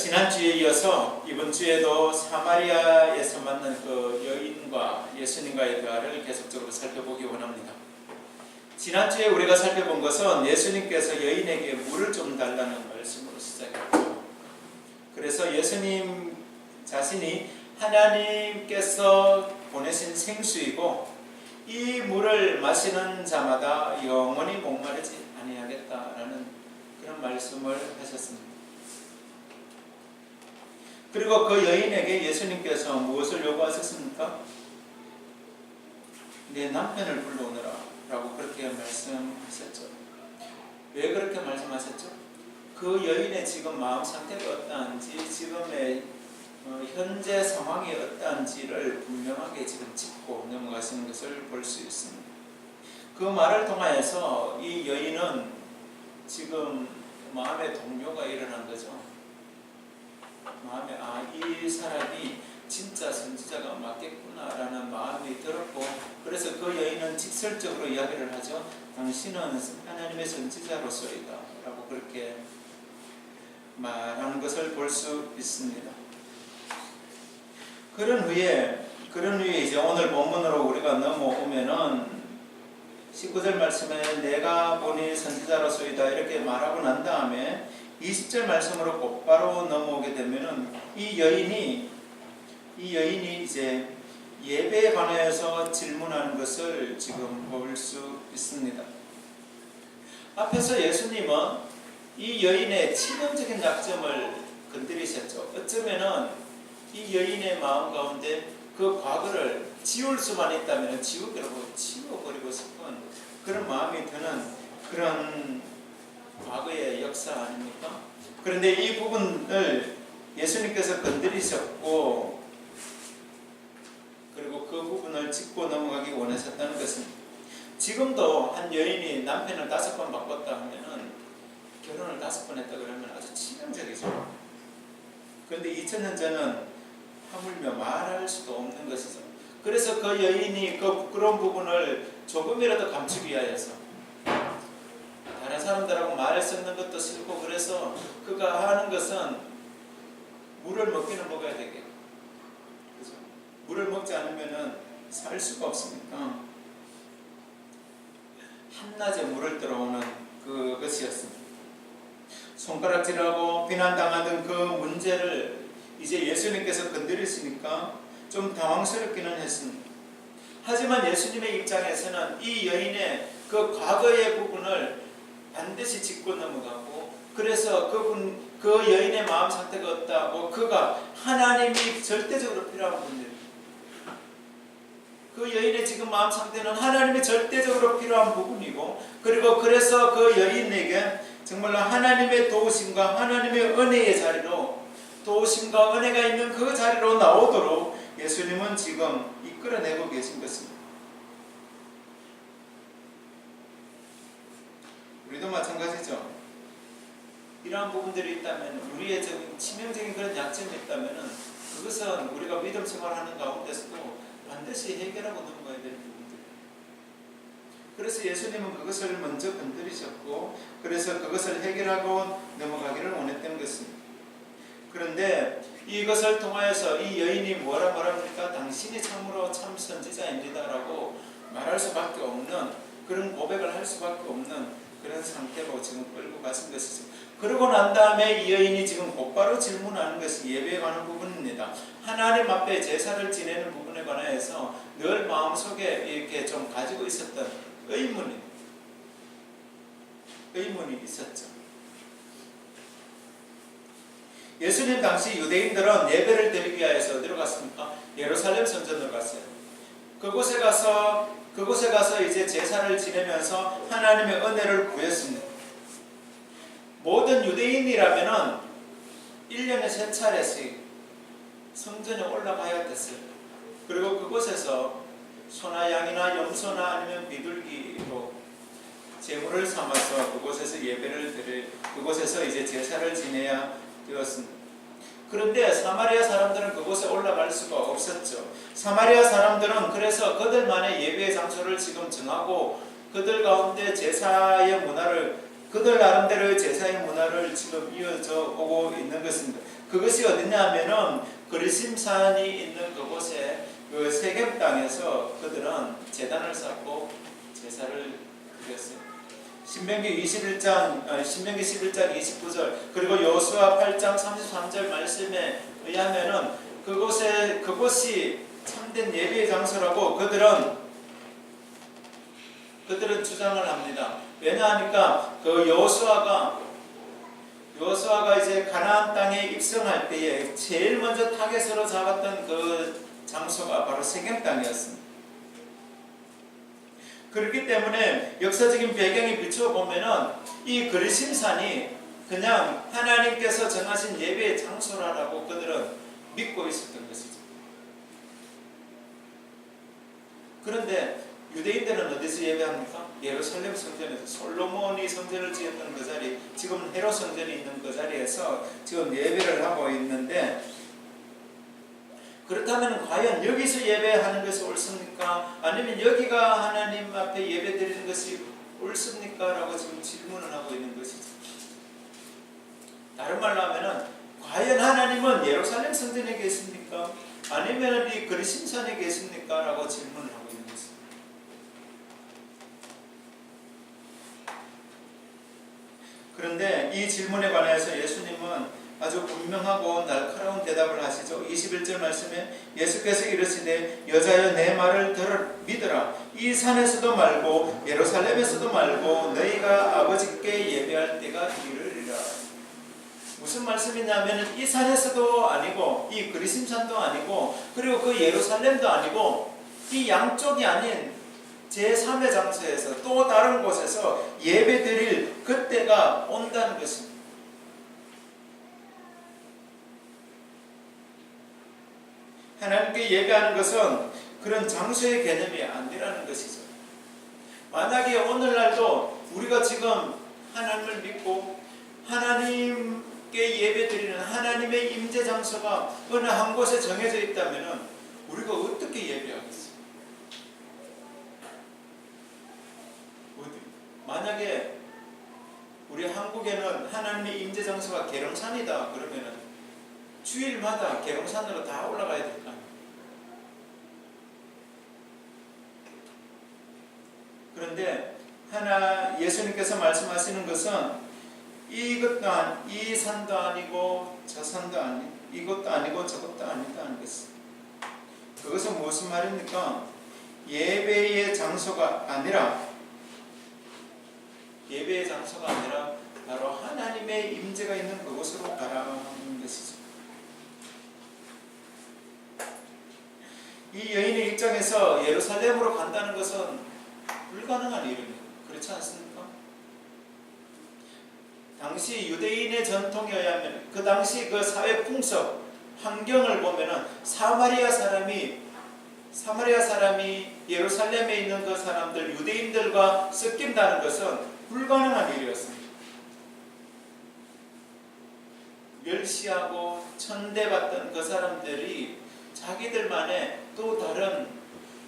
지난주에 이어서 이번 주에도 사마리아에서 만난 그 여인과 예수님과의 대화를 계속적으로 살펴보기 원합니다. 지난주에 우리가 살펴본 것은 예수님께서 여인에게 물을 좀 달라는 말씀으로 시작했죠. 그래서 예수님 자신이 하나님께서 보내신 생수이고 이 물을 마시는 자마다 영원히 목마르지 아니하겠다라는 그런 말씀을 하셨습니다. 그리고 그 여인에게 예수님께서 무엇을 요구하셨습니까? 내 남편을 불러오너라 라고 그렇게 말씀하셨죠. 왜 그렇게 말씀하셨죠? 그 여인의 지금 마음 상태가 어떠한지, 지금의 현재 상황이 어떠한지를 분명하게 지금 짚고 넘어가시는 것을 볼 수 있습니다. 그 말을 통하여서 이 여인은 지금 마음의 동요가 일어난 거죠. 마음에 이 사람이 진짜 선지자가 맞겠구나라는 마음이 들었고, 그래서 그 여인은 직설적으로 이야기를 하죠. 당신은 하나님의 선지자로서이다 라고 그렇게 말하는 것을 볼 수 있습니다. 그런 후에 이제 오늘 본문으로 우리가 넘어오면은 19절 말씀에 내가 보니 선지자로서이다 이렇게 말하고 난 다음에 20절 말씀으로 곧바로 넘어오게 되면은 이 여인이 이제 예배에 관해서 질문하는 것을 지금 볼 수 있습니다. 앞에서 예수님은 이 여인의 치명적인 약점을 건드리셨죠. 어쩌면은 이 여인의 마음 가운데 그 과거를 지울 수만 있다면 지워버리고 싶은 그런 마음이 드는 그런 과거의 역사 아닙니까? 그런데 이 부분을 예수님께서 건드리셨고, 그리고 그 부분을 짚고 넘어가기 원하셨다는 것은, 지금도 한 여인이 남편을 5번 바꿨다 하면은 결혼을 5번 했다 그러면 아주 치명적이죠. 그런데 2000년 전은 하물며 말할 수도 없는 것이죠. 그래서 그 여인이 그 부끄러운 부분을 조금이라도 감추기 위하여서 다른 사람들하고 말을 섞는 것도 싫고, 그래서 그가 하는 것은 물을 먹기는 먹어야 되겠고, 그죠? 물을 먹지 않으면 살 수가 없으니까 한낮에 물을 들어오는 그것이었습니다. 손가락질하고 비난당하던 그 문제를 이제 예수님께서 건드리시니까 좀 당황스럽기는 했습니다. 하지만 예수님의 입장에서는 이 여인의 그 과거의 부분을 반드시 짚고 넘어가고, 그래서 그 여인의 마음 상태가 어떠하고 그가 하나님이 절대적으로 필요한 분입니다. 그 여인의 지금 마음 상태는 하나님이 절대적으로 필요한 부분이고, 그리고 그래서 그 여인에게 정말로 하나님의 도우심과 하나님의 은혜의 자리로, 도우심과 은혜가 있는 그 자리로 나오도록 예수님은 지금 이끌어내고 계신 것입니다. 우리도 마찬가지죠. 이러한 부분들이 있다면, 우리의 치명적인 그런 약점이 있다면 그것은 우리가 믿음 생활하는 가운데서도 반드시 해결하고 넘어가야 되는 부분들이에요. 그래서 예수님은 그것을 먼저 건드리셨고, 그래서 그것을 해결하고 넘어가기를 원했던 것입니다. 그런데 이것을 통하여서 이 여인이 뭐라 말합니까? 당신이 참으로 참 선지자입니다 라고 말할 수밖에 없는, 그런 고백을 할 수밖에 없는 그런 상태로 지금 끌고 가신 것이죠. 그러고 난 다음에 이 여인이 지금 곧바로 질문하는 것이 예배에 관한 부분입니다. 하나님 앞에 제사를 지내는 부분에 관해서 늘 마음속에 이렇게 좀 가지고 있었던 의문이 있었죠. 예수님 당시 유대인들은 예배를 드리기 위해서 어디로 갔습니까? 예루살렘 성전으로 갔어요. 그곳에 가서 이제 제사를 지내면서 하나님의 은혜를 구했습니다. 모든 유대인이라면은 1년에 3차례씩 성전에 올라가야 됐어요. 그리고 그곳에서 소나 양이나 염소나 아니면 비둘기로 제물을 삼아서 그곳에서 그곳에서 이제 제사를 지내야 되었습니다. 그런데 사마리아 사람들은 그곳에 올라갈 수가 없었죠. 사마리아 사람들은 그래서 그들만의 예배의 장소를 지금 정하고 그들 가운데 제사의 문화를 그들 나름대로의 제사의 문화를 지금 이어져 오고 있는 것입니다. 그것이 어디냐 하면은 그리심산이 있는 그곳에 그 세겜 땅에서 그들은 제단을 쌓고 제사를 드렸어요. 신명기 11장 29절 그리고 여호수아 8장 33절 말씀에 의하면은 그곳이 참된 예배의 장소라고 그들은 주장을 합니다. 왜냐하니까 그 여호수아가 이제 가나안 땅에 입성할 때에 제일 먼저 타겟으로 잡았던 그 장소가 바로 세겜 땅이었습니다. 그렇기 때문에 역사적인 배경에 비춰보면은 이 그리심산이 그냥 하나님께서 정하신 예배의 장소라고 그들은 믿고 있었던 것이죠. 그런데 유대인들은 어디서 예배합니까? 예루살렘 성전에서 솔로몬이 성전을 지었던 그 자리, 지금은 헤롯 성전이 있는 그 자리에서 지금 예배를 하고 있는데, 그렇다면 과연 여기서 예배하는 것이 옳습니까? 아니면 여기가 하나님 앞에 예배 드리는 것이 옳습니까? 라고 지금 질문을 하고 있는 것이죠. 다른 말로 하면은 과연 하나님은 예루살렘 성전에 계십니까? 아니면 이 그리심산에 계십니까? 라고 질문을 하고 있는 것입니다. 그런데 이 질문에 관해서 예수님은 아주 분명하고 날카로운 대답을 하시죠. 21절 말씀에 예수께서 이르시되 여자여 내 말을 믿으라. 이 산에서도 말고 예루살렘에서도 말고 너희가 아버지께 예배할 때가 이르리라. 무슨 말씀이냐면 이 산에서도 아니고 이 그리심산도 아니고 그리고 그 예루살렘도 아니고 이 양쪽이 아닌 제3의 장소에서 또 다른 곳에서 예배드릴 그때가 온다는 것입니다. 하나님께 예배하는 것은 그런 장소의 개념이 아니라는 것이죠. 만약에 오늘날도 우리가 지금 하나님을 믿고 하나님께 예배드리는 하나님의 임재 장소가 어느 한 곳에 정해져 있다면 우리가 어떻게 예배하겠어요? 만약에 우리 한국에는 하나님의 임재 장소가 계룡산이다 그러면은 주일마다 계룡산으로 다 올라가야 될까? 그런데 예수님께서 말씀하시는 것은 이 산도 아니고 저 산도 아니고 이것도 아니고 저것도 아니다는 것입니다. 그것은 무슨 말입니까? 예배의 장소가 아니라 바로 하나님의 임재가 있는 그곳으로 가라는 것이죠. 이 여인의 입장에서 예루살렘으로 간다는 것은 불가능한 일입니다. 그렇지 않습니까? 당시 유대인의 전통에 의하면 그 당시 그 사회 풍습, 환경을 보면은 사마리아 사람이 예루살렘에 있는 그 사람들, 유대인들과 섞인다는 것은 불가능한 일이었습니다. 멸시하고 천대받던 그 사람들이 자기들만의 또 다른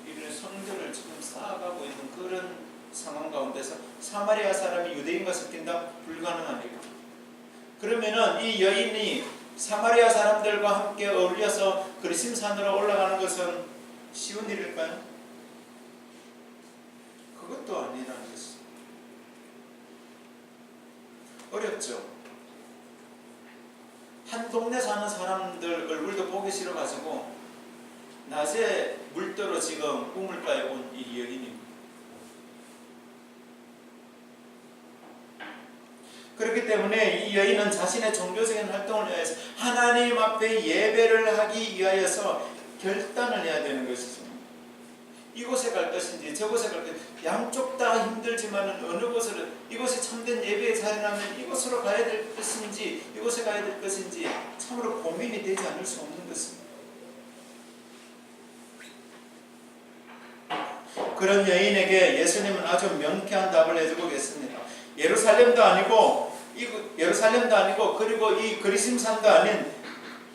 이런 성들을 지금 쌓아가고 있는 그런 상황 가운데서 사마리아 사람이 유대인과 섞인다? 불가능한 일입니다. 그러면은 이 여인이 사마리아 사람들과 함께 어울려서 그리심산으로 올라가는 것은 쉬운 일일까요? 그것도 아니라는 것이죠. 어렵죠. 한 동네 사는 사람들 얼굴도 보기 싫어가지고 낮에 물도로 지금 우물가에 온 이 여인입니다. 그렇기 때문에 이 여인은 자신의 종교적인 활동을 위해서 하나님 앞에 예배를 하기 위하여서 결단을 해야 되는 것이죠. 이곳에 갈 것인지 저곳에 갈 것인지 양쪽 다 힘들지만 어느 곳으로 이곳이 참된 예배의 자리라면 이곳으로 가야 될 것인지 이곳에 가야 될 것인지 참으로 고민이 되지 않을 수 없는 것입니다. 그런 여인에게 예수님은 아주 명쾌한 답을 해주고 계십니다. 예루살렘도 아니고 그리고 이 그리심산도 아닌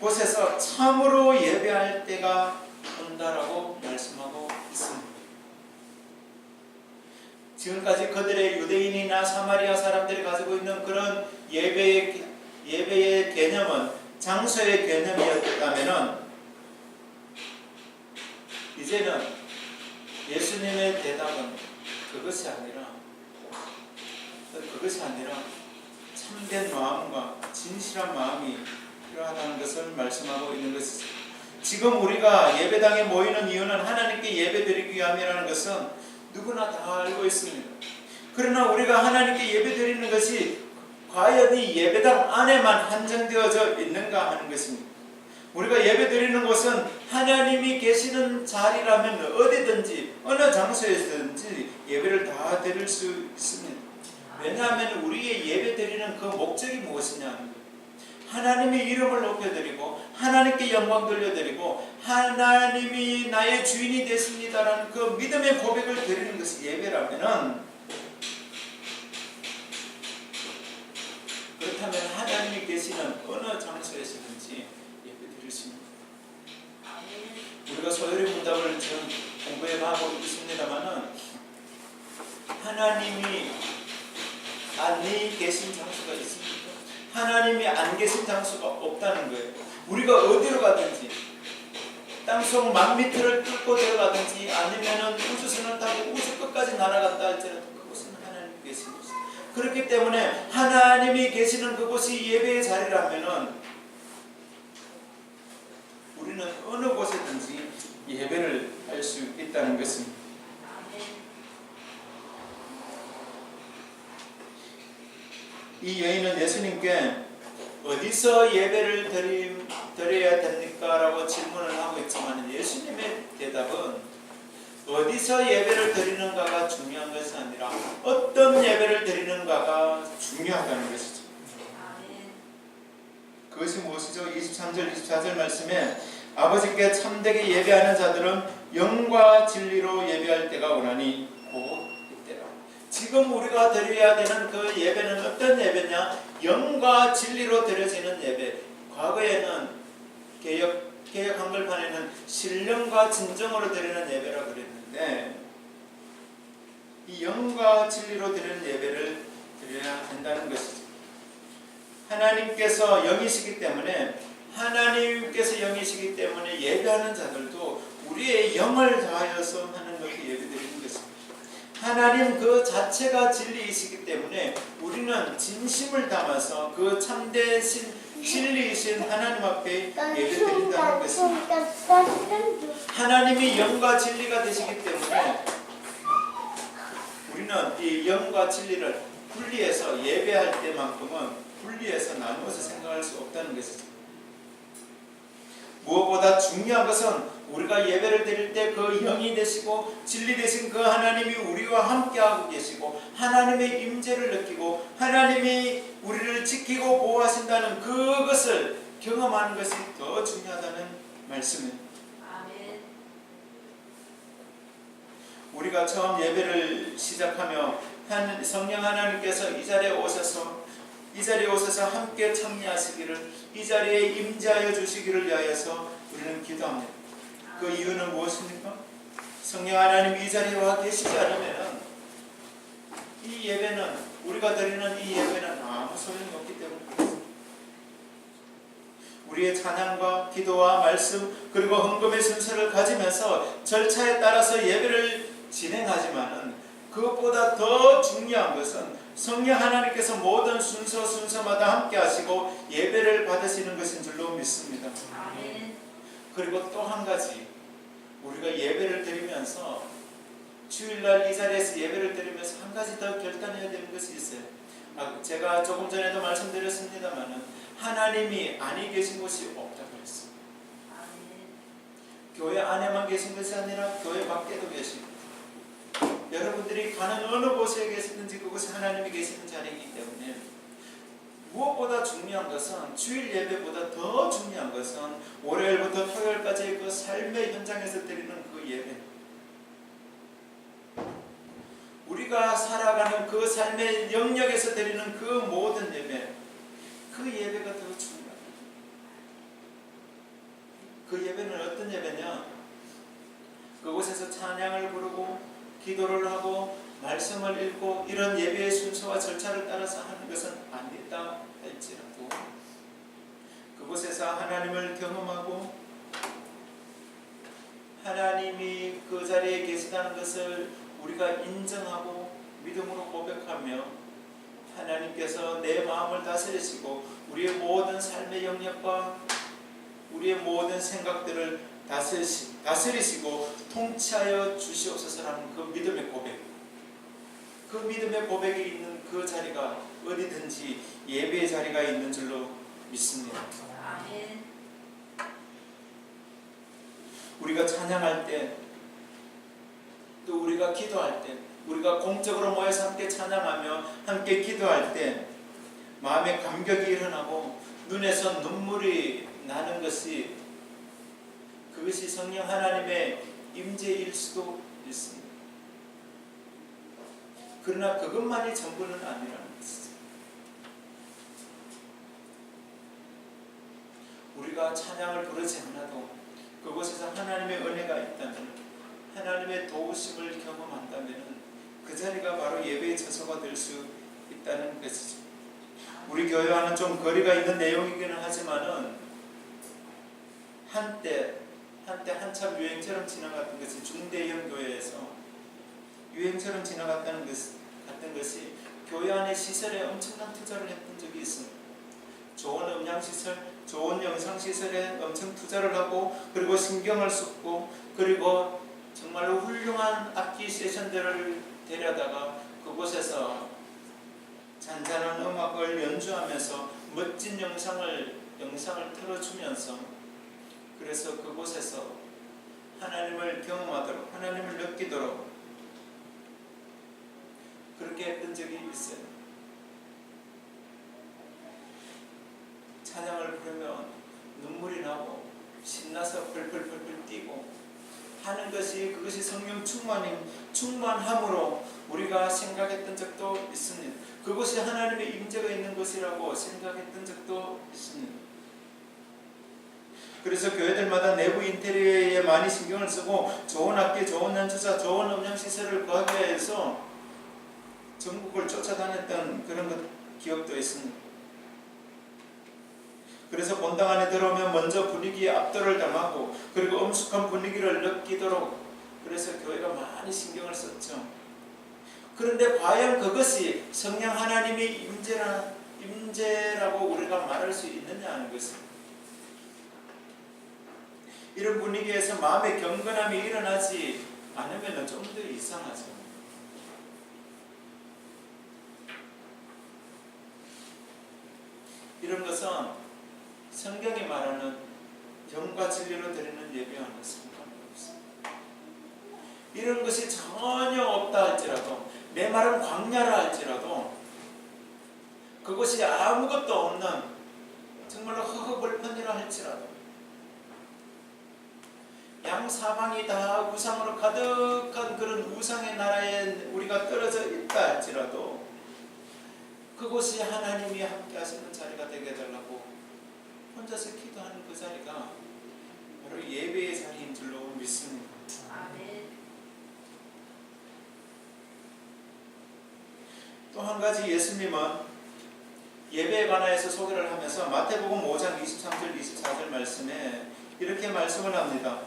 곳에서 참으로 예배할 때가 온다라고 말씀하고 있습니다. 지금까지 그들의 유대인이나 사마리아 사람들이 가지고 있는 그런 예배의 개념은 장소의 개념이었다면은 이제는 예수님의 대답은 그것이 아니라 참된 마음과 진실한 마음이 필요하다는 것을 말씀하고 있는 것이죠. 지금 우리가 예배당에 모이는 이유는 하나님께 예배드리기 위함이라는 것은 누구나 다 알고 있습니다. 그러나 우리가 하나님께 예배드리는 것이 과연 이 예배당 안에만 한정되어져 있는가 하는 것입니다. 우리가 예배드리는 곳은 하나님이 계시는 자리라면 어디든지 어느 장소에서든지 예배를 다 드릴 수 있습니다. 왜냐하면 우리의 예배드리는 그 목적이 무엇이냐 하는 거예요. 하나님의 이름을 높여드리고 하나님께 영광 돌려드리고 하나님이 나의 주인이 되십니다라는 그 믿음의 고백을 드리는 것이 예배라면은, 그렇다면 하나님이 계시는 어느 장소에서든지 예배 드릴 수 있습니다. 우리가 소요리 문답을 지금 공부해가고 있습니다만은 하나님이 안 계신 장소가 있습니다. 하나님이 안 계신 장소가 없다는 거예요. 우리가 어디로 가든지 땅속 만미터를 뚫고 들어가든지 아니면 우주선을 타고 우주 끝까지 날아간다 할지라도 그곳은 하나님이 계신 곳. 그렇기 때문에 하나님이 계시는 그곳이 예배의 자리라면은 우리는 어느 곳에든지 예배를 할 수 있다는 것입니다. 이 여인은 예수님께 어디서 예배를 드려야 됩니까? 라고 질문을 하고 있지만 예수님의 대답은 어디서 예배를 드리는가가 중요한 것이 아니라 어떤 예배를 드리는가가 중요하다는 것이죠. 그것이 무엇이죠? 23절 24절 말씀에 아버지께 참되게 예배하는 자들은 영과 진리로 예배할 때가 오나니 곧 이때라. 지금 우리가 드려야 되는 그 예배는 어떤 예배냐? 영과 진리로 드려지는 예배. 과거에는 개역 한글판에는 신령과 진정으로 드리는 예배라고 그랬는데 이 영과 진리로 드리는 예배를 드려야 된다는 것이죠. 하나님께서 영이시기 때문에 예배하는 자들도 우리의 영을 다하여서 하나님께 예배드리는 것입니다. 하나님 그 자체가 진리이시기 때문에 우리는 진심을 담아서 그 참되신 진리이신 하나님 앞에 예배드린다는 것입니다. 하나님이 영과 진리가 되시기 때문에 우리는 이 영과 진리를 분리해서 예배할 때만큼은 분리해서 나누어서 생각할 수 없다는 것이죠. 무엇보다 중요한 것은 우리가 예배를 드릴 때 그 영이 되시고 진리 되신 그 하나님이 우리와 함께하고 계시고 하나님의 임재를 느끼고 하나님이 우리를 지키고 보호하신다는 그것을 경험하는 것이 더 중요하다는 말씀입니다. 아멘. 우리가 처음 예배를 시작하며 성령 하나님께서 이 자리에 오셔서 함께 참여하시기를, 이 자리에 임재하여 주시기를 위하여서 우리는 기도합니다. 그 이유는 무엇입니까? 성령 하나님 이 자리에 와 계시지 않으면 이 예배는, 우리가 드리는 이 예배는 아무 소용이 없기 때문입니다. 우리의 찬양과 기도와 말씀 그리고 헌금의 순서를 가지면서 절차에 따라서 예배를 진행하지만은 그것보다 더 중요한 것은 성령 하나님께서 모든 순서마다 함께 하시고 예배를 받으시는 것인 줄로 믿습니다. 아멘. 그리고 또 한 가지, 우리가 예배를 드리면서 주일날 이 자리에서 예배를 드리면서 한 가지 더 결단해야 되는 것이 있어요. 제가 조금 전에도 말씀드렸습니다만 하나님이 아니 계신 곳이 없다고 했어요. 교회 안에만 계신 것이 아니라 교회 밖에도 계시고 여러분들이 가는 어느 곳에 계시든지 그곳에 하나님이 계시는 자리이기 때문에 무엇보다 중요한 것은 주일 예배보다 더 중요한 것은 월요일부터 토요일까지의 그 삶의 현장에서 드리는 그 예배, 우리가 살아가는 그 삶의 영역에서 드리는 그 모든 예배, 그 예배가 더 중요합니다. 그 예배는 어떤 예배냐? 그곳에서 찬양을 부르고 기도를 하고 말씀을 읽고 이런 예배의 순서와 절차를 따라서 하는 것은 아니다 할지라도 그곳에서 하나님을 경험하고 하나님이 그 자리에 계시다는 것을 우리가 인정하고 믿음으로 고백하며 하나님께서 내 마음을 다스리시고 우리의 모든 삶의 영역과 우리의 모든 생각들을 다스리시고 통치하여 주시옵소서라는 그 믿음의 고백, 그 믿음의 고백이 있는 그 자리가 어디든지 예배의 자리가 있는 줄로 믿습니다. 아멘. 우리가 찬양할 때, 또 우리가 기도할 때, 우리가 공적으로 모여서 함께 찬양하며 함께 기도할 때 마음에 감격이 일어나고 눈에서 눈물이 나는 것이 그것이 성령 하나님의 임재일 수도 있습니다. 그러나 그것만이 전부는 아니라는 것이죠. 우리가 찬양을 부르지 않아도 그곳에서 하나님의 은혜가 있다면, 하나님의 도우심을 경험한다면 그 자리가 바로 예배의 처소가 될 수 있다는 것이죠. 우리 교회와는 좀 거리가 있는 내용이기는 하지만은 한때 한참 유행처럼 지나갔던 것이 중대형 교회에서 유행처럼 지나갔던 것이 교회 안의 시설에 엄청난 투자를 했던 적이 있습니다. 좋은 음향시설, 좋은 영상시설에 엄청 투자를 하고 그리고 신경을 썼고 그리고 정말로 훌륭한 악기 세션들을 데려다가 그곳에서 잔잔한 음악을 연주하면서 멋진 영상을 틀어주면서 그래서 그곳에서 하나님을 경험하도록 하나님을 느끼도록 그렇게 했던 적이 있어요. 찬양을 부르면 눈물이 나고 신나서 펄펄펄펄 뛰고 하는 것이 그것이 성령 충만함으로 우리가 생각했던 적도 있습니다. 그것이 하나님의 임재가 있는 곳이라고 생각했던 적도 있습니다. 그래서 교회들마다 내부 인테리어에 많이 신경을 쓰고 좋은 악기, 좋은 연주자, 좋은 음향시설을 구하기 위해서 전국을 쫓아다녔던 그런 기억도 있습니다. 그래서 본당 안에 들어오면 먼저 분위기에 압도를 당하고 그리고 엄숙한 분위기를 느끼도록 그래서 교회가 많이 신경을 썼죠. 그런데 과연 그것이 성령 하나님의 임재라고 우리가 말할 수 있느냐 하는 것입니다. 이런 분위기에서 마음의 경건함이 일어나지 않으면 좀 더 이상하죠. 이런 것은 성경이 말하는 영과 진리로 드리는 예배와는 상관이 없습니다. 이런 것이 전혀 없다 할지라도 내 말은 광야라 할지라도 그것이 아무것도 없는 정말로 허허벌판이라 할지라도 양사방이 다 우상으로 가득한 그런 우상의 나라에 우리가 떨어져 있다 할지라도 그곳이 하나님이 함께 하시는 자리가 되게 해달라고 혼자서 기도하는 그 자리가 바로 예배의 자리인 줄로 믿습니다. 아멘. 또 한 가지 예수님은 예배에 관하여서 소개를 하면서 마태복음 5장 23절 24절 말씀에 이렇게 말씀을 합니다.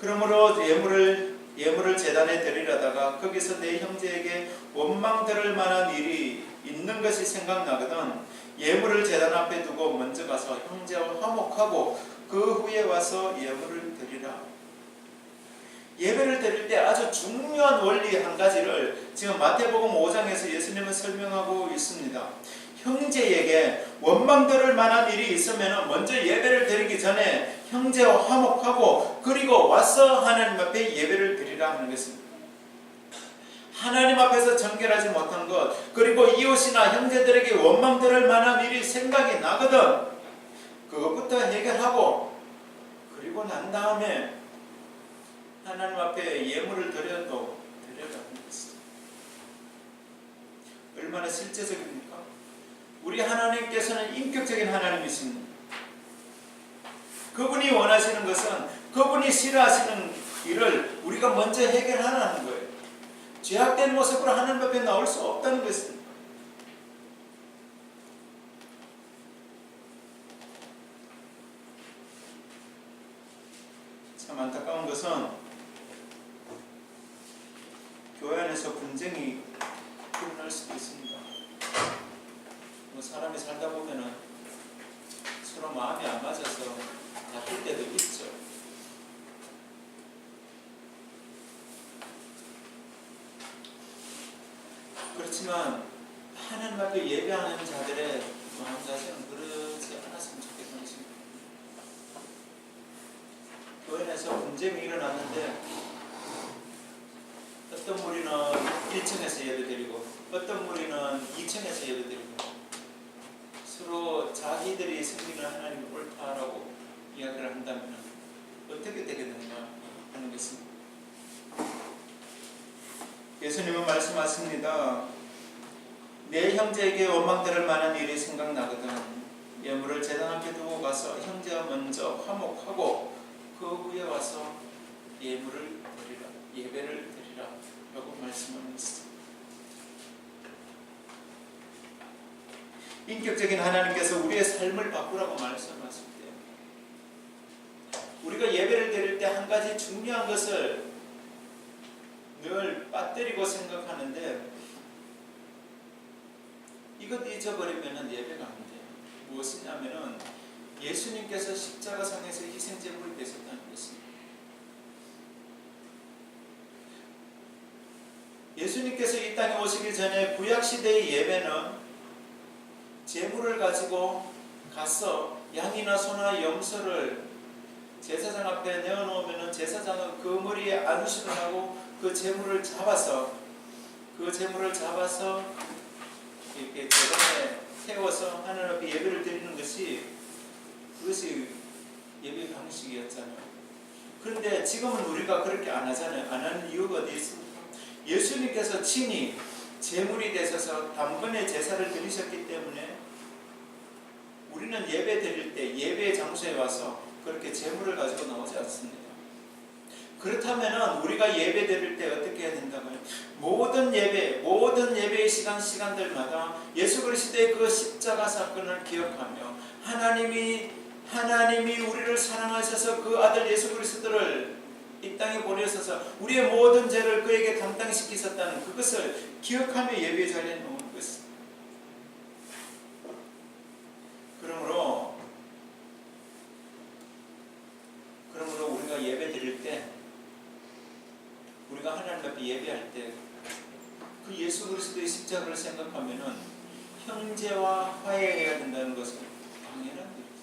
그러므로 예물을 제단에 드리려다가 거기서 내 형제에게 원망들을 만한 일이 있는 것이 생각나거든 예물을 제단 앞에 두고 먼저 가서 형제와 화목하고 그 후에 와서 예물을 드리라. 예배를 드릴 때 아주 중요한 원리 한 가지를 지금 마태복음 5장에서 예수님은 설명하고 있습니다. 형제에게 원망들을 만한 일이 있으면 먼저 예배를 드리기 전에 형제와 화목하고 그리고 와서 하나님 앞에 예배를 드리라 하는 것입니다. 하나님 앞에서 정결하지 못한 것 그리고 이웃이나 형제들에게 원망들을 만한 일이 생각이 나거든 그것부터 해결하고 그리고 난 다음에 하나님 앞에 예물을 드려도 드려라는 것이죠. 얼마나 실제적입니까? 우리 하나님께서는 인격적인 하나님이십니다. 그분이 원하시는 것은 그분이 싫어하시는 일을 우리가 먼저 해결하라는 거예요. 죄악된 모습으로 하나님 앞에 나올 수 없다는 것입니다. 참 안타까운 것은 교회 안에서 분쟁이 일어날 수도 있습니다. 뭐 사람이 살다 보면은 서로 마음이 안 맞아서 다툴 때도 있죠. 그렇지만 하나님 앞에 예배하는 자들의 마음가짐은 그러지 않았으면 좋겠다는 것입니다. 교회 안에서 분쟁이 일어났는데 어떤 무리는 1층에서 예배드리고 어떤 무리는 2층에서 예배드리고 서로 자기들이 섬기는 하나님이 옳다라고 이야기를 한다면 어떻게 되겠는가 하는 것입니다. 예수님은 말씀하십니다. 내 형제에게 원망 들을 만한 일이 생각나거든 예물을 제단 앞에 두고 가서 형제와 먼저 화목하고 그 후에 와서 예물을 드리라, 예배를 드리라 라고 말씀합니다. 인격적인 하나님께서 우리의 삶을 바꾸라고 말씀하실 때 우리가 예배를 드릴 때 한 가지 중요한 것을 늘 빠뜨리고 생각하는데 이것 잊어버리면 예배가 안 돼요. 무엇이냐면은 예수님께서 십자가상에서 희생제물이 되셨다는 것입니다. 예수님께서 이 땅에 오시기 전에 구약시대의 예배는 제물을 가지고 가서 양이나 소나 염소를 제사장 앞에 내어놓으면 제사장은 그 머리에 안수를 하고 그 제물을 잡아서 이렇게 제단에 세워서 하나님 앞에 예배를 드리는 그것이 예배 방식이었잖아요. 그런데 지금은 우리가 그렇게 안 하잖아요. 안 하는 이유가 어디 있습니까? 예수님께서 친히 제물이 되셔서 단번에 제사를 드리셨기 때문에 우리는 예배 드릴 때 예배 장소에 와서 그렇게 제물을 가지고 나오지 않습니다. 그렇다면 우리가 예배 드릴 때 어떻게 해야 된다고요? 모든 예배의 시간들마다 예수 그리스도의 그 십자가 사건을 기억하며 하나님이 우리를 사랑하셔서 그 아들 예수 그리스도를 이 땅에 보내셔서 우리의 모든 죄를 그에게 감당시키셨다는 그것을 기억하며 예배 자리에 놓은 것입니다. 그러므로 우리가 예배 드릴 때 우리가 하나님 앞에 예배할 때 그 예수 그리스도의 십자가를 생각하면은 형제와 화해해야 된다는 것은 당연한 일이죠.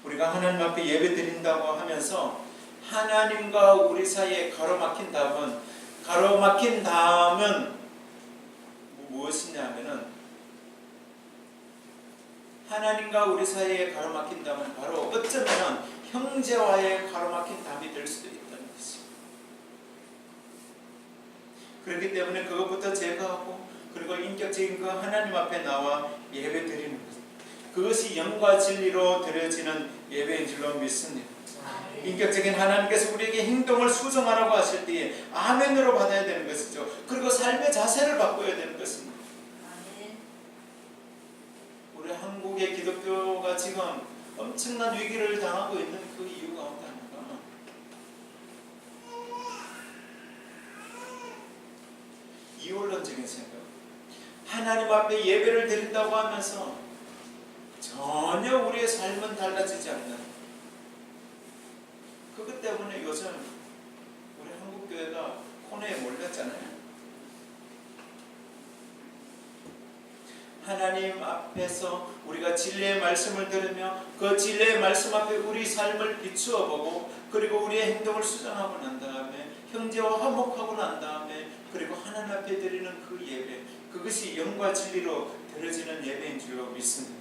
우리가 하나님 앞에 예배 드린다고 하면서 하나님과 우리 사이에 가로막힌 다음은 무엇이냐 하면은 하나님과 우리 사이에 가로막힌 다음은 바로 어쩌면 형제와의 가로막힌 담이 될 수도 있다는 것입니다. 그렇기 때문에 그것부터 제거하고 그리고 인격적인 그 하나님 앞에 나와 예배 드리는 것, 그것이 영과 진리로 드려지는 예배인 줄로 믿습니다. 인격적인 하나님께서 우리에게 행동을 수정하라고 하실 때에 아멘으로 받아야 되는 것이죠. 그리고 삶의 자세를 바꿔야 되는 것입니다. 우리 한국의 기독교가 지금 엄청난 위기를 당하고 있는 그 이유 가운데 하나가 이원론적인 생각, 하나님 앞에 예배를 드린다고 하면서 전혀 우리의 삶은 달라지지 않는 그것 때문에 요즘 우리 한국교회가 코너에 몰렸잖아요. 하나님 앞에서 우리가 진리의 말씀을 들으며 그 진리의 말씀 앞에 우리 삶을 비추어 보고 그리고 우리의 행동을 수정하고 난 다음에 형제와 화목하고 난 다음에 그리고 하나님 앞에 드리는 그 예배, 그것이 영과 진리로 드려지는 예배인 줄로 믿습니다.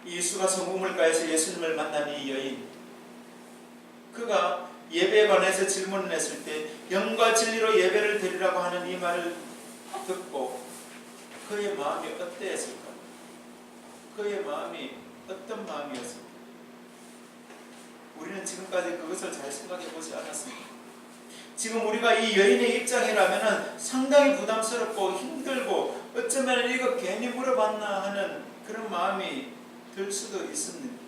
예수가 성부물가에서 예수님을 만난 이 여인, 그가 예배에 관해서 질문을 했을 때 영과 진리로 예배를 드리라고 하는 이 말을 듣고 그의 마음이 어땠을까? 그의 마음이 어떤 마음이었을까? 우리는 지금까지 그것을 잘 생각해 보지 않았습니다. 지금 우리가 이 여인의 입장이라면 상당히 부담스럽고 힘들고 어쩌면 이거 괜히 물어봤나 하는 그런 마음이 들 수도 있습니다.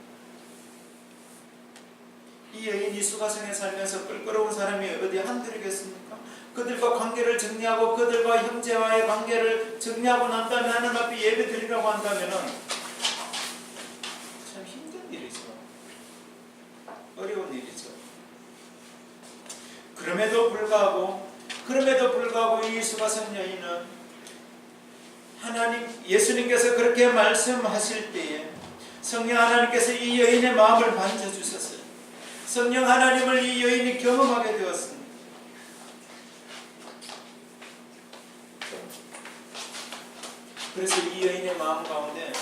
이 여인이 수가성에 살면서 껄끄러운 사람이 어디 한둘이겠습니까? 그들과 관계를 정리하고 그들과 형제와의 관계를 정리하고 난 다음에 하나님 앞에 예배 드리려고 한다면 참 힘든 일이죠. 어려운 일이죠. 그럼에도 불구하고 이 수가성 여인은 예수님께서 그렇게 말씀하실 때에 성령 하나님께서 이 여인의 마음을 만져주셨어요. 성령 하나님을 이 여인이 경험하게 되었습니다. 그래서 이 여인의 마음 가운데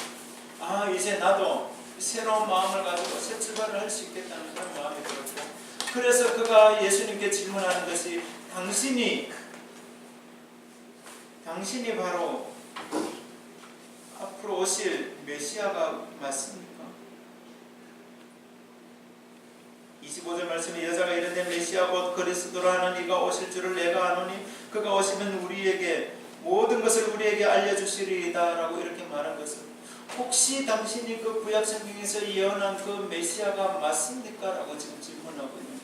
이제 나도 새로운 마음을 가지고 새 출발을 할 수 있겠다는 그런 마음이 들었고, 그래서 그가 예수님께 질문하는 것이 당신이 바로 앞으로 오실 메시아가 맞습니까? 25절 말씀에 여자가 이르되 메시아 곧 그리스도라 하는 이가 오실 줄을 내가 아노니 그가 오시면 우리에게 모든 것을 우리에게 알려주시리이다 라고 이렇게 말한 것은, 혹시 당신이 그 구약 성경에서 예언한 그 메시아가 맞습니까? 라고 지금 질문하고 있는 거예요.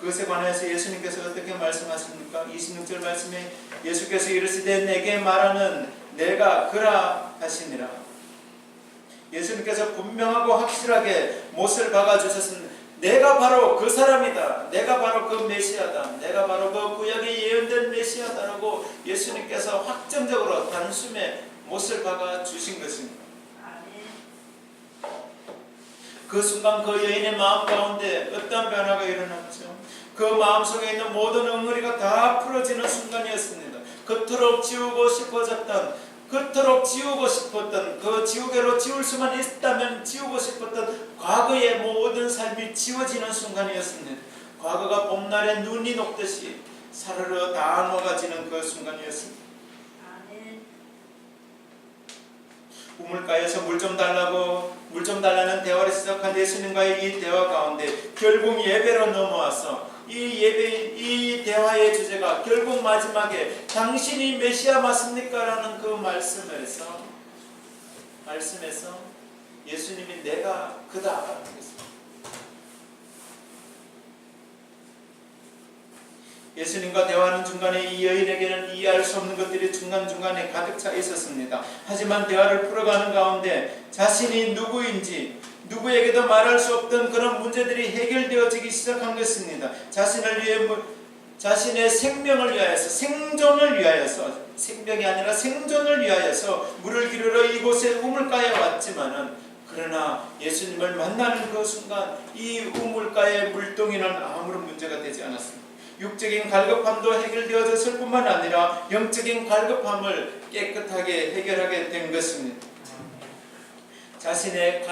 그것에 관해서 예수님께서 어떻게 말씀하십니까? 26절 말씀에 예수께서 이르시되 내게 말하는 내가 그라 하시니라. 예수님께서 분명하고 확실하게 못을 박아주셨습니다. 내가 바로 그 사람이다. 내가 바로 그 메시아다. 내가 바로 그 구약에 예언된 메시아다라고 예수님께서 확정적으로 단숨에 못을 박아주신 것입니다. 그 순간 그 여인의 마음 가운데 어떤 변화가 일어났죠? 그 마음속에 있는 모든 엉덩이가 다 풀어지는 순간이었습니다. 그토록 지우고 싶었던 그 지우개로 지울 수만 있다면 지우고 싶었던 과거의 모든 삶이 지워지는 순간이었습니다. 과거가 봄날에 눈이 녹듯이 사르르 다 녹아지는 그 순간이었습니다. 우물가에서 물 좀 달라는 대화를 시작한 예수님과의 이 대화 가운데 결국 예배로 넘어와서 이 대화의 주제가 결국 마지막에 당신이 메시아 맞습니까? 라는 그 말씀에서 예수님이 내가 그다 라는 것입니다. 예수님과 대화하는 중간에 이 여인에게는 이해할 수 없는 것들이 중간중간에 가득 차 있었습니다. 하지만 대화를 풀어가는 가운데 자신이 누구인지 누구에게도 말할 수 없던 그런 문제들이 해결되어지기 시작한 것입니다. 자신의 생명을 위하여서, 생명이 아니라 생존을 위하여서 물을 기르러 이곳에 우물가에 왔지만은, 그러나 예수님을 만나는 그 순간 이 우물가의 물동이는 아무런 문제가 되지 않았습니다. 육적인 갈급함도 해결되어졌을 뿐만 아니라 영적인 갈급함을 깨끗하게 해결하게 된 것입니다. 과거에는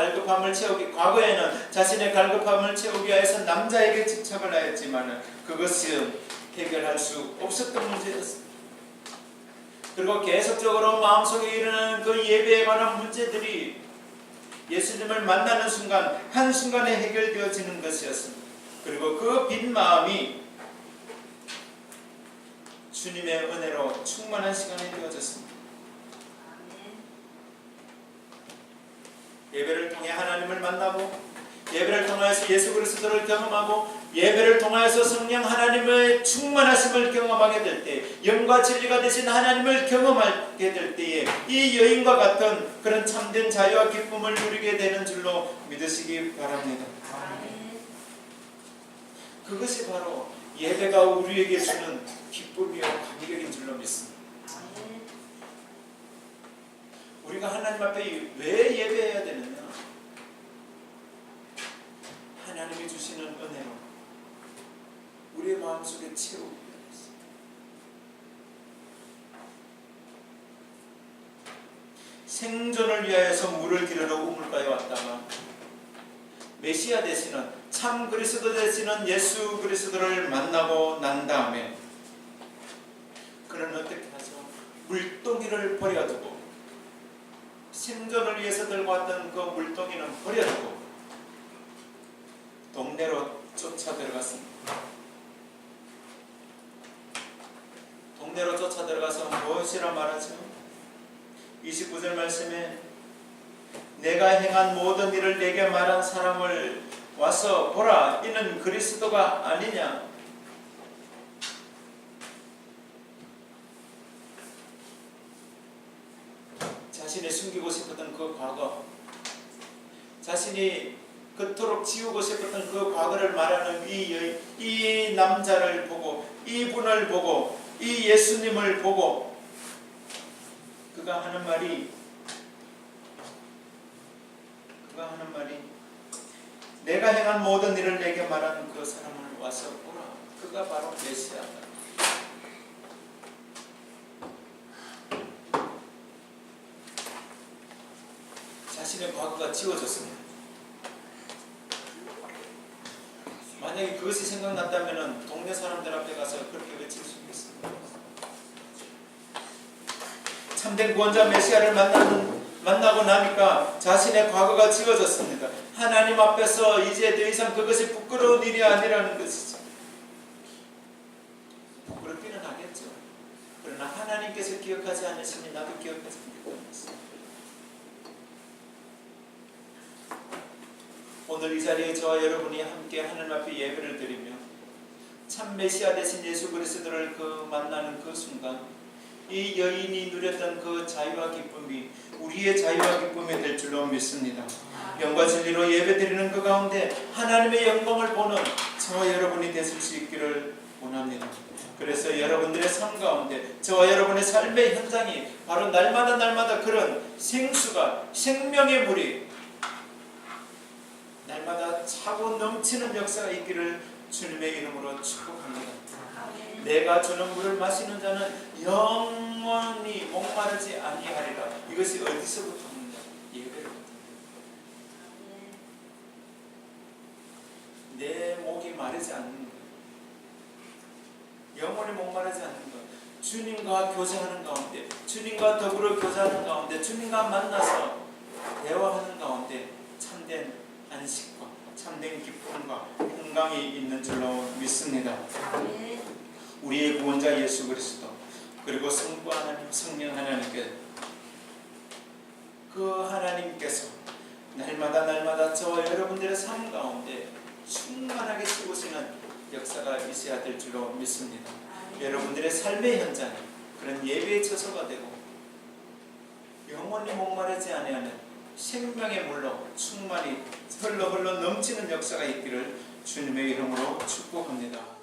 자신의 갈급함을 채우기 위해서 남자에게 집착을 하였지만 그것은 해결할 수 없었던 문제였습니다. 그리고 계속적으로 마음속에 일어나는 그 예배에 관한 문제들이 예수님을 만나는 순간 한순간에 해결되어지는 것이었습니다. 그리고 그 빈 마음이 주님의 은혜로 충만한 시간이 되어졌습니다. 예배를 통해 하나님을 만나고, 예배를 통해서 예수 그리스도를 경험하고, 예배를 통해서 성령 하나님의 충만하심을 경험하게 될 때, 영과 진리가 되신 하나님을 경험하게 될 때에 이 여인과 같은 그런 참된 자유와 기쁨을 누리게 되는 줄로 믿으시기 바랍니다. 그것이 바로 예배가 우리에게 주는 기쁨이요 감격인 줄로 믿습니다. 우리가 하나님 앞에 왜 예배해야 되느냐? 하나님이 주시는 은혜로 우리의 마음속에 채우기 위해서. 생존을 위하여서 물을 기르러 우물가에 왔다가 메시아 되시는 참 그리스도 되시는 예수 그리스도를 만나고 난 다음에 그는 어떻게 하죠? 물동이를 버려두고 생존을 위해서 들고 왔던 그 물동이는 버렸고 동네로 쫓아 들어갔습니다. 동네로 쫓아 들어가서 무엇이라 말하죠? 29절 말씀에 내가 행한 모든 일을 내게 말한 사람을 와서 보라, 이는 그리스도가 아니냐. 자신이 숨기고 싶었던 그 과거, 자신이 그토록 지우고 싶었던 그 과거를 말하는 이 남자를 보고, 이분을 보고, 이 예수님을 보고 그가 하는 말이 내가 행한 모든 일을 내게 말한 그 사람을 와서 보라. 그가 바로 메시아다. 자신의 과거가 지워졌습니다. 만약에 그것이 생각났다면 동네 사람들 앞에 가서 그렇게 외칠 수 있겠습니다. 참된 구원자 메시아를 만나고 나니까 자신의 과거가 지워졌습니다. 하나님 앞에서 이제 더 이상 그것이 부끄러운 일이 아니라는 것이죠. 부끄럽기는 하겠죠. 그러나 하나님께서 기억하지 않으시니 나도 기억하지 않겠다. 오늘 이 자리에 저와 여러분이 함께 하나님 앞에 예배를 드리며 참 메시아 되신 예수 그리스도를 만나는 그 순간 이 여인이 누렸던 그 자유와 기쁨이 우리의 자유와 기쁨이 될 줄로 믿습니다. 영과 진리로 예배드리는 그 가운데 하나님의 영광을 보는 저와 여러분이 되실 수 있기를 원합니다. 그래서 여러분들의 삶 가운데 저와 여러분의 삶의 현장이 바로 날마다 그런 생수가, 생명의 물이 날마다 차고 넘치는 역사가 있기를 주님의 이름으로 축복합니다. 내가 주는 물을 마시는 자는 영원히 목마르지 아니하리라. 이것이 어디서부터 오느냐? 예배로부터. 내 목이 마르지 않는 것, 영원히 목마르지 않는 것, 주님과 교제하는 가운데, 주님과 더불어 교제하는 가운데, 주님과 만나서 대화하는 가운데 참된 안식과 참된 기쁨과 평강이 있는 줄로 믿습니다. 우리의 구원자 예수 그리스도, 그리고 성부 하나님, 성령 하나님께 그 하나님께서 날마다 저와 여러분들의 삶 가운데 충만하게 쓰시는 역사가 있어야 될 줄로 믿습니다. 여러분들의 삶의 현장이 그런 예배의 처소가 되고 영원히 목마르지 아니하는 생명의 물로 충만히 흘러 넘치는 역사가 있기를 주님의 이름으로 축복합니다.